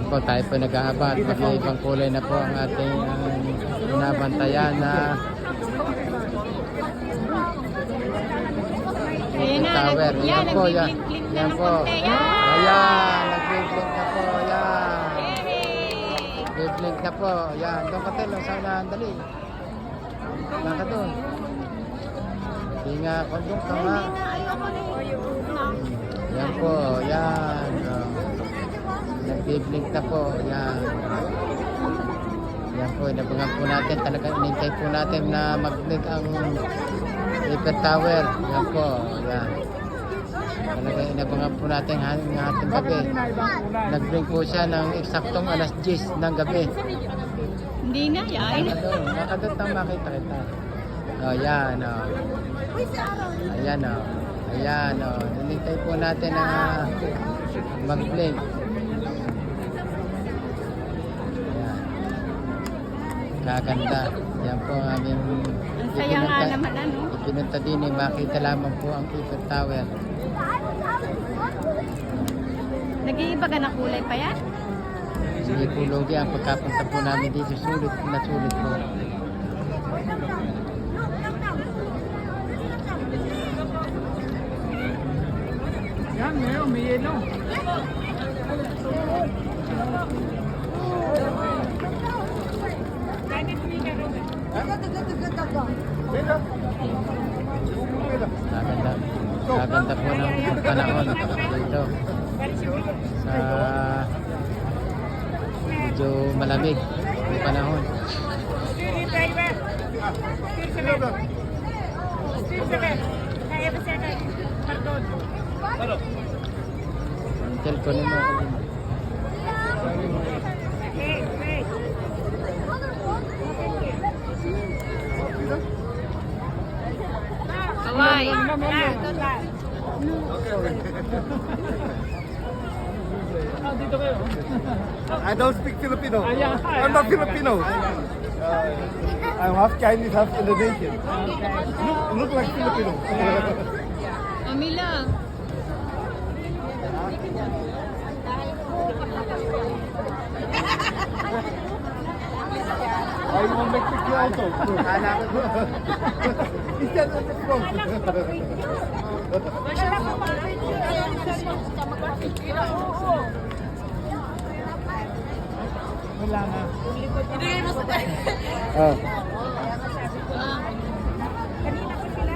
po, tayo po nag-aabot. Mag-ibang kulay na po ang ating binabantayan na tower. Yan po, yan. Yan po. Ayan, nag-blink na po. Yan. Nag-blink na po. Yan. Doon ka tayo lang sana. Dali. Doon ka doon. Hindi nga. Kung doon ka nga. Yan po. Yan. Nag-blink na po. Yan. Yan po. Inabangan po natin. Talagang inintay po natin na mag-blink ang Eiffel Tower. Yan po. Yan. Talagang inabangan po natin ng ating gabi. Nag-blink po siya ng eksaktong alas 10 ng gabi. Hindi na yan. Nakadot na makita kita. O, yan o. Ayan o. Ayan o. Inintay po natin na mag-blink. Ayan. Kaganda. Yan po ang aming Ang saya nga naman ano. pinunta din eh. Makita lamang po ang Eiffel Tower. Nag-iiba ka na kulay pa yan? Sige po Logi, ang pagkapunta po namin dito, sulit na sulit po. Yan, ngayon, may yelo. Kaganda. Kaganda po ng panahon dito. Sa medyo malamig ang panahon. Ang telepono mo. Hawaii. Dito kayo. I don't speak Filipino. yeah. I'm not Filipino. I'm half Chinese, half Indonesian. Look like Filipino. Amila. I will make picture also. Is that not the phone? Wala na. Oh. Kanina mo na.